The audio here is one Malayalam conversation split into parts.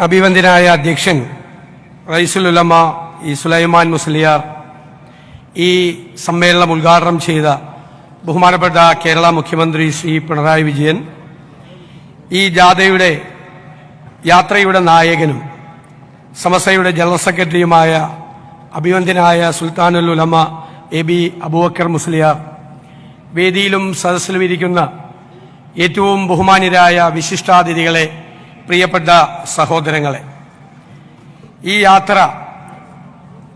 അഭിവന്ദ്യനായ അധ്യക്ഷൻ റയീസുൽ ഉലമ സുലൈമാൻ മുസ്ലിയാർ ഈ സമ്മേളനം ഉദ്ഘാടനം ചെയ്ത ബഹുമാനപ്പെട്ട കേരള മുഖ്യമന്ത്രി ശ്രീ പിണറായി വിജയൻ, ഈ ജാഥയുടെ യാത്രയുടെ നായകനും സമസ്തയുടെ ജനറൽ സെക്രട്ടറിയുമായ അഭിവന്ദ്യനായ സുൽത്താനുൽ ഉലമ എബി അബൂബക്കർ മുസ്ലിയാർ, വേദിയിലും സദസ്സിലും ഇരിക്കുന്ന ഏറ്റവും ബഹുമാന്യരായ വിശിഷ്ടാതിഥികളെ, പ്രിയപ്പെട്ട സഹോദരങ്ങളെ, ഈ യാത്ര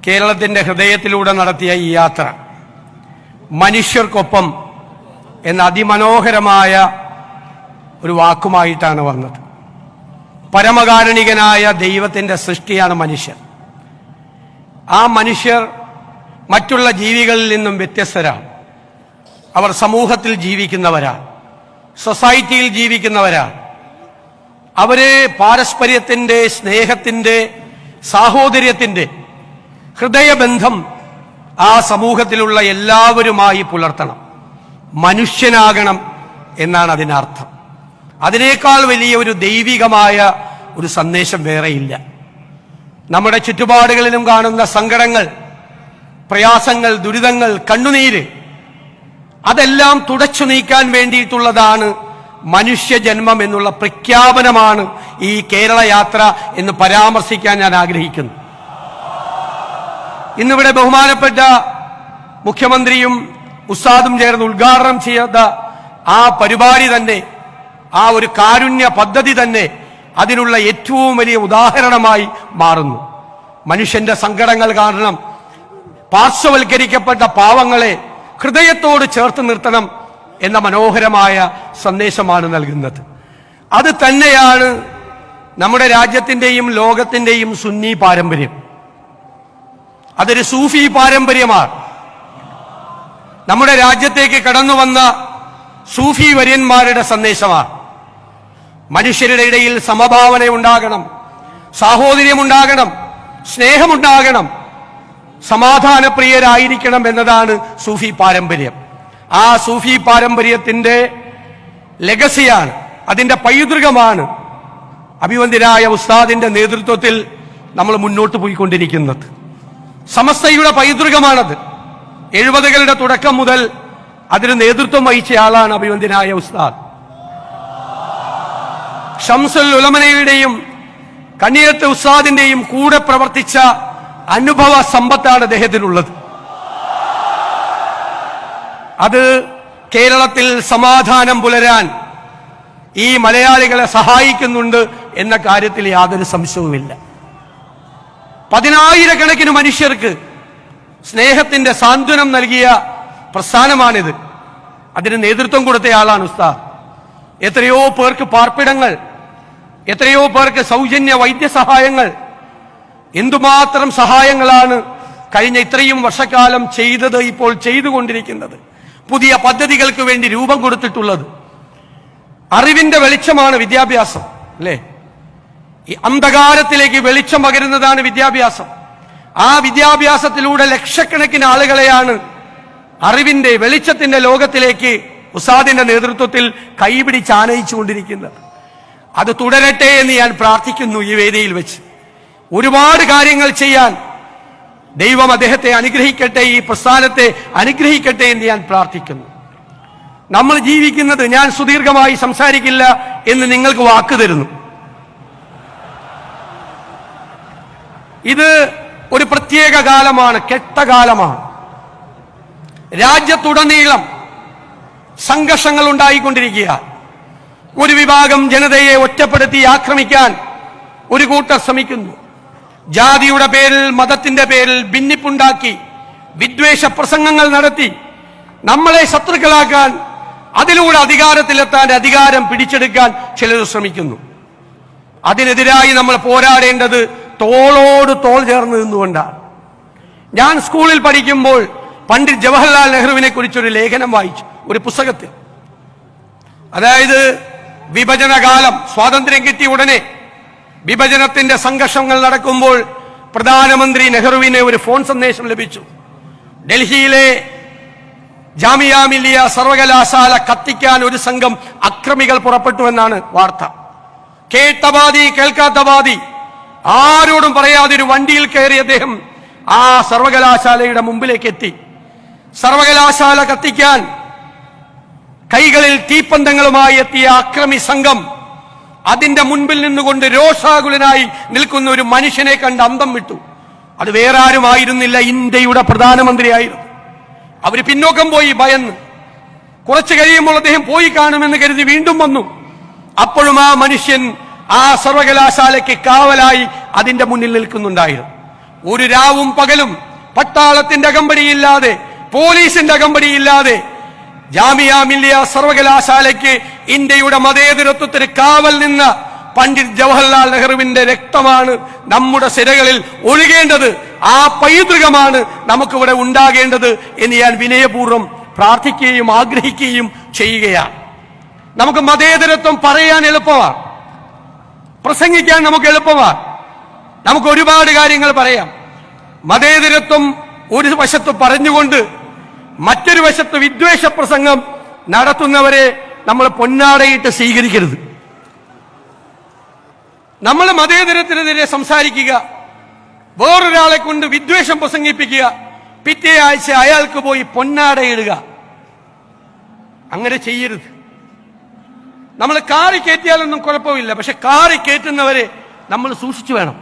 കേരളത്തിന്റെ ഹൃദയത്തിലൂടെ നടത്തിയ ഈ യാത്ര മനുഷ്യർക്കൊപ്പം എന്ന അതിമനോഹരമായ ഒരു വാക്കുമായിട്ടാണ് വന്നത്. പരമകാരുണികനായ ദൈവത്തിന്റെ സൃഷ്ടിയാണ് മനുഷ്യർ. ആ മനുഷ്യർ മറ്റുള്ള ജീവികളിൽ നിന്നും വ്യത്യസ്തരാണ്. അവർ സമൂഹത്തിൽ ജീവിക്കുന്നവരാണ്, സൊസൈറ്റിയിൽ ജീവിക്കുന്നവരാണ്. അവര് പാരസ്പര്യത്തിന്റെ, സ്നേഹത്തിന്റെ, സാഹോദര്യത്തിന്റെ ഹൃദയബന്ധം ആ സമൂഹത്തിലുള്ള എല്ലാവരുമായി പുലർത്തണം. മനുഷ്യനാകണം എന്നാണ് അതിനർത്ഥം. അതിനേക്കാൾ വലിയ ഒരു ദൈവികമായ ഒരു സന്ദേശം വേറെയില്ല. നമ്മുടെ ചുറ്റുപാടുകളിലും കാണുന്ന സങ്കടങ്ങൾ, പ്രയാസങ്ങൾ, ദുരിതങ്ങൾ, കണ്ണുനീര്, അതെല്ലാം തുടച്ചു നീക്കാൻ വേണ്ടിയിട്ടുള്ളതാണ് മനുഷ്യജന്മം എന്നുള്ള പ്രഖ്യാപനമാണ് ഈ കേരള യാത്ര എന്ന് പരാമർശിക്കാൻ ഞാൻ ആഗ്രഹിക്കുന്നു. ഇന്നിവിടെ ബഹുമാനപ്പെട്ട മുഖ്യമന്ത്രിയും ഉസ്താദും ചേർന്ന് ഉദ്ഘാടനം ചെയ്ത ആ പരിപാടി തന്നെ, ആ ഒരു കാരുണ്യ പദ്ധതി തന്നെ അതിനുള്ള ഏറ്റവും വലിയ ഉദാഹരണമായി മാറുന്നു. മനുഷ്യന്റെ സങ്കടങ്ങൾ കാരണം പാർശ്വവൽക്കരിക്കപ്പെട്ട പാവങ്ങളെ ഹൃദയത്തോട് ചേർത്ത് നിർത്തണം എന്ന മനോഹരമായ സന്ദേശമാണ് നൽകുന്നത്. അത് തന്നെയാണ് നമ്മുടെ രാജ്യത്തിന്റെയും ലോകത്തിന്റെയും സുന്നി പാരമ്പര്യം. അതൊരു സൂഫി പാരമ്പര്യമാണ്. നമ്മുടെ രാജ്യത്തേക്ക് കടന്നു വന്ന സൂഫി വര്യന്മാരുടെ സന്ദേശമാണ്. മനുഷ്യരുടെ ഇടയിൽ സമഭാവന ഉണ്ടാകണം, സാഹോദര്യമുണ്ടാകണം, സ്നേഹമുണ്ടാകണം, സമാധാനപ്രിയരായിരിക്കണം എന്നതാണ് സൂഫി പാരമ്പര്യം. ആ സൂഫി പാരമ്പര്യത്തിന്റെ ലെഗസിയാണ്, അതിന്റെ പൈതൃകമാണ് അഭിവന്ദ്യനായ ഉസ്താദിന്റെ നേതൃത്വത്തിൽ നമ്മൾ മുന്നോട്ട് പോയിക്കൊണ്ടിരിക്കുന്നത്. സമസ്തയുടെ പൈതൃകമാണത്. 70കളുടെ തുടക്കം മുതൽ അതിന് നേതൃത്വം വഹിച്ചയാളാണ് അഭിവന്ദ്യനായ ഉസ്താദ്. ഷംസുൽ ഉലമയുടെയും കണ്ണിയത്ത് ഉസ്താദിന്റെയും കൂടെ പ്രവർത്തിച്ച അനുഭവ സമ്പത്താണ് അദ്ദേഹത്തിനുള്ളത്. അത് കേരളത്തിൽ സമാധാനം പുലരാൻ ഈ മലയാളികളെ സഹായിക്കുന്നുണ്ട് എന്ന കാര്യത്തിൽ യാതൊരു സംശയവുമില്ല. 10,000-കണക്കിന് മനുഷ്യർക്ക് സ്നേഹത്തിന്റെ സാന്ത്വനം നൽകിയ പ്രസ്ഥാനമാണിത്. അതിന് നേതൃത്വം കൊടുത്തയാളാണ് ഉസ്താദ്. എത്രയോ പേർക്ക് പാർപ്പിടങ്ങൾ, എത്രയോ പേർക്ക് സൗജന്യ വൈദ്യസഹായങ്ങൾ, എന്തുമാത്രം സഹായങ്ങളാണ് കഴിഞ്ഞ ഇത്രയും വർഷക്കാലം ചെയ്തത്, ഇപ്പോൾ ചെയ്തുകൊണ്ടിരിക്കുന്നത്, പുതിയ പദ്ധതികൾക്ക് വേണ്ടി രൂപം കൊടുത്തിട്ടുള്ളത്. അറിവിന്റെ വെളിച്ചമാണ് വിദ്യാഭ്യാസം, അല്ലേ? ഈ അന്ധകാരത്തിലേക്ക് വെളിച്ചം പകരുന്നതാണ് വിദ്യാഭ്യാസം. ആ വിദ്യാഭ്യാസത്തിലൂടെ ലക്ഷക്കണക്കിന് ആളുകളെയാണ് അറിവിന്റെ, വെളിച്ചത്തിന്റെ ലോകത്തിലേക്ക് ഉസ്താദിന്റെ നേതൃത്വത്തിൽ കൈപിടിച്ച് ആനയിച്ചുകൊണ്ടിരിക്കുന്നത്. അത് തുടരട്ടെ എന്ന് ഞാൻ പ്രാർത്ഥിക്കുന്നു. ഈ വേദിയിൽ വെച്ച് ഒരുപാട് കാര്യങ്ങൾ ചെയ്യാൻ ദൈവം അദ്ദേഹത്തെ അനുഗ്രഹിക്കട്ടെ, ഈ പ്രസ്ഥാനത്തെ അനുഗ്രഹിക്കട്ടെ എന്ന് ഞാൻ പ്രാർത്ഥിക്കുന്നു. നമ്മൾ ജീവിക്കുന്നത്, ഞാൻ സുദീർഘമായി സംസാരിക്കില്ല എന്ന് നിങ്ങൾക്ക് വാക്ക് തരുന്നു. ഇത് ഒരു പ്രത്യേക കാലമാണ്, കെട്ടകാലമാണ്. രാജ്യത്തുടനീളം സംഘർഷങ്ങൾ ഉണ്ടായിക്കൊണ്ടിരിക്കുക. ഒരു വിഭാഗം ജനതയെ ഒറ്റപ്പെടുത്തി ആക്രമിക്കാൻ ഒരു കൂട്ടർ ശ്രമിക്കുന്നു. ജാതിയുടെ പേരിൽ, മതത്തിന്റെ പേരിൽ ഭിന്നിപ്പുണ്ടാക്കി വിദ്വേഷ പ്രസംഗങ്ങൾ നടത്തി നമ്മളെ ശത്രുക്കളാക്കാൻ, അതിലൂടെ അധികാരത്തിലെത്താൻ, അധികാരം പിടിച്ചെടുക്കാൻ ചിലർ ശ്രമിക്കുന്നു. അതിനെതിരായി നമ്മൾ പോരാടേണ്ടത് തോളോട് തോൾ ചേർന്ന് നിന്നുകൊണ്ടാണ്. ഞാൻ സ്കൂളിൽ പഠിക്കുമ്പോൾ പണ്ഡിറ്റ് ജവഹർലാൽ നെഹ്റുവിനെ കുറിച്ചൊരു ലേഖനം വായിച്ചു, ഒരു പുസ്തകത്തിൽ. അതായത് വിഭജനകാലം, സ്വാതന്ത്ര്യം കിട്ടിയ ഉടനെ വിഭജനത്തിന്റെ സംഘർഷങ്ങൾ നടക്കുമ്പോൾ പ്രധാനമന്ത്രി നെഹ്റുവിന് ഒരു ഫോൺ സന്ദേശം ലഭിച്ചു. ഡൽഹിയിലെ ജാമിയ മില്ലിയ സർവകലാശാല കത്തിക്കാൻ ഒരു സംഘം അക്രമികൾ പുറപ്പെട്ടു എന്നാണ് വാർത്ത. കേട്ട ബാധി കേൾക്കാത്ത ബാധി ആരോടും പറയാതെ ഒരു വണ്ടിയിൽ കയറി അദ്ദേഹം ആ സർവകലാശാലയുടെ മുമ്പിലേക്ക് എത്തി. സർവകലാശാല കത്തിക്കാൻ കൈകളിൽ തീപ്പന്തങ്ങളുമായി എത്തിയ അക്രമി സംഘം അതിന്റെ മുൻപിൽ നിന്നുകൊണ്ട് രോഷാകുലനായി നിൽക്കുന്ന ഒരു മനുഷ്യനെ കണ്ട് അന്തം വിട്ടു. അത് വേറെ ആരുമായിരുന്നില്ല, ഇന്ത്യയുടെ പ്രധാനമന്ത്രിയായിരുന്നു. അവര് പിന്നോക്കം പോയി ഭയന്ന്. കുറച്ചു കഴിയുമ്പോൾ അദ്ദേഹം പോയി കാണുമെന്ന് കരുതി വീണ്ടും വന്നു. അപ്പോഴും ആ മനുഷ്യൻ ആ സർവകലാശാലയ്ക്ക് കാവലായി അതിന്റെ മുന്നിൽ നിൽക്കുന്നുണ്ടായിരുന്നു. ഒരു രാവും പകലും പട്ടാളത്തിന്റെ അകമ്പടിയില്ലാതെ, പോലീസിന്റെ അകമ്പടിയില്ലാതെ ജാമിയ മില്ലിയ സർവകലാശാലയ്ക്ക് ഇന്ത്യയുടെ മതേതരത്വത്തിന് കാവൽ നിന്ന പണ്ഡിറ്റ് ജവഹർലാൽ നെഹ്റുവിന്റെ രക്തമാണ് നമ്മുടെ സിരകളിൽ ഒഴുകേണ്ടത്. ആ പൈതൃകമാണ് നമുക്കിവിടെ ഉണ്ടാകേണ്ടത് എന്ന് ഞാൻ വിനയപൂർവ്വം പ്രാർത്ഥിക്കുകയും ആഗ്രഹിക്കുകയും ചെയ്യുകയാണ്. നമുക്ക് മതേതരത്വം പറയാൻ എളുപ്പമാണ്, പ്രസംഗിക്കാൻ നമുക്ക് എളുപ്പമാണ്. നമുക്ക് ഒരുപാട് കാര്യങ്ങൾ പറയാം. മതേതരത്വം ഒരു വശത്ത് പറഞ്ഞുകൊണ്ട് മറ്റൊരു വശത്ത് വിദ്വേഷ പ്രസംഗം നടത്തുന്നവരെ നമ്മൾ പൊന്നാടയിട്ട് സ്വീകരിക്കരുത്. നമ്മൾ മതേതരത്തിനെതിരെ സംസാരിക്കുക, വേറൊരാളെ കൊണ്ട് വിദ്വേഷം പ്രസംഗിപ്പിക്കുക, പിറ്റേ ആഴ്ച അയാൾക്ക് പോയി പൊന്നാടയിടുക. അങ്ങനെ ചെയ്യരുത്. നമ്മൾ കാറി കയറ്റിയാലൊന്നും കുഴപ്പമില്ല, പക്ഷെ കാറി കയറ്റുന്നവരെ നമ്മൾ സൂക്ഷിച്ചു വേണം.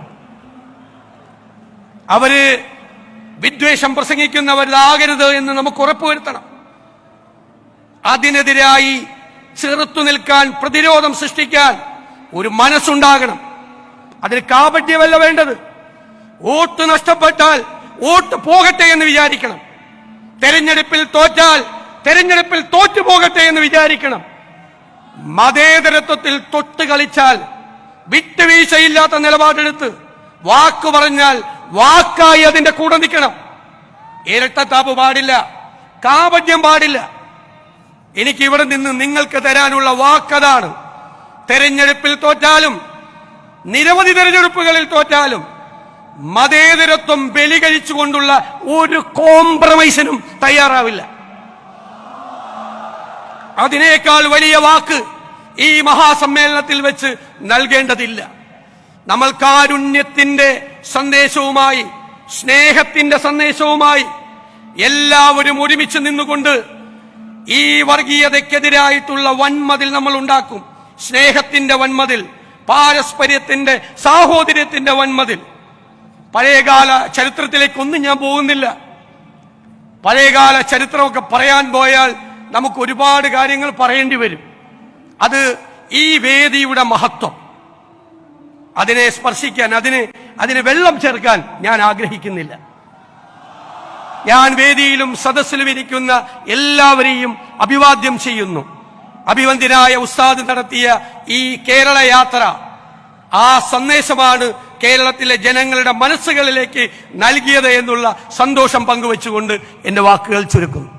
അവര് വിദ്വേഷം പ്രസംഗിക്കുന്നവരാകരുത് എന്ന് നമുക്ക് ഉറപ്പുവരുത്തണം. അതിനെതിരായി ചെറുത്തു നിൽക്കാൻ, പ്രതിരോധം സൃഷ്ടിക്കാൻ ഒരു മനസ്സുണ്ടാകണം. അതിന് കാപട്യമല്ല വേണ്ടത്. വോട്ട് നഷ്ടപ്പെട്ടാൽ വോട്ട് പോകട്ടെ എന്ന് വിചാരിക്കണം. തെരഞ്ഞെടുപ്പിൽ തോറ്റാൽ തെരഞ്ഞെടുപ്പിൽ തോറ്റു പോകട്ടെ എന്ന് വിചാരിക്കണം. മതേതരത്വത്തിൽ തൊട്ട് കളിച്ചാൽ, വിട്ടുവീഴ്ചയില്ലാത്ത നിലപാടെടുത്ത് വാക്ക് പറഞ്ഞാൽ വാക്കായി അതിന്റെ കൂടെ നിൽക്കണം. ഇരട്ടത്താപ്പ് പാടില്ല, കാപട്യം പാടില്ല. എനിക്ക് ഇവിടെ നിന്ന് നിങ്ങൾക്ക് തരാനുള്ള വാക്കതാണ്. തെരഞ്ഞെടുപ്പിൽ തോറ്റാലും, നിരവധി തെരഞ്ഞെടുപ്പുകളിൽ തോറ്റാലും മതേതരത്വം ബലി കഴിച്ചുകൊണ്ടുള്ള ഒരു കോംപ്രമൈസിനും തയ്യാറാവില്ല. അതിനേക്കാൾ വലിയ വാക്ക് ഈ മഹാസമ്മേളനത്തിൽ വെച്ച് നൽകേണ്ടതില്ല. നമ്മൾ കാരുണ്യത്തിന്റെ സന്ദേശവുമായി, സ്നേഹത്തിന്റെ സന്ദേശവുമായി എല്ലാവരും ഒരുമിച്ച് നിന്നുകൊണ്ട് ഈ വർഗീയതയ്ക്കെതിരായിട്ടുള്ള വൻമതിൽ നമ്മൾ ഉണ്ടാക്കും. സ്നേഹത്തിന്റെ വൻമതിൽ, പാരസ്പര്യത്തിന്റെ, സാഹോദര്യത്തിന്റെ വൻമതിൽ. പഴയകാല ചരിത്രത്തിലേക്കൊന്നും ഞാൻ പോകുന്നില്ല. പഴയകാല ചരിത്രമൊക്കെ പറയാൻ പോയാൽ നമുക്ക് ഒരുപാട് കാര്യങ്ങൾ പറയേണ്ടി വരും. അത് ഈ വേദിയുടെ മഹത്വം. അതിനെ സ്പർശിക്കാൻ, അതിന് വെള്ളം ചേർക്കാൻ ഞാൻ ആഗ്രഹിക്കുന്നില്ല. ഞാൻ വേദിയിലും സദസ്സിലും ഇരിക്കുന്ന എല്ലാവരെയും അഭിവാദ്യം ചെയ്യുന്നു. അഭിവന്ദ്യനായ ഉസ്താദ് നടത്തിയ ഈ കേരള യാത്ര, ആ സന്ദേശമാണ് കേരളത്തിലെ ജനങ്ങളുടെ മനസ്സുകളിലേക്ക് നൽകിയത് എന്നുള്ള സന്തോഷം പങ്കുവെച്ചുകൊണ്ട് എന്റെ വാക്കുകൾ ചുരുക്കുന്നു.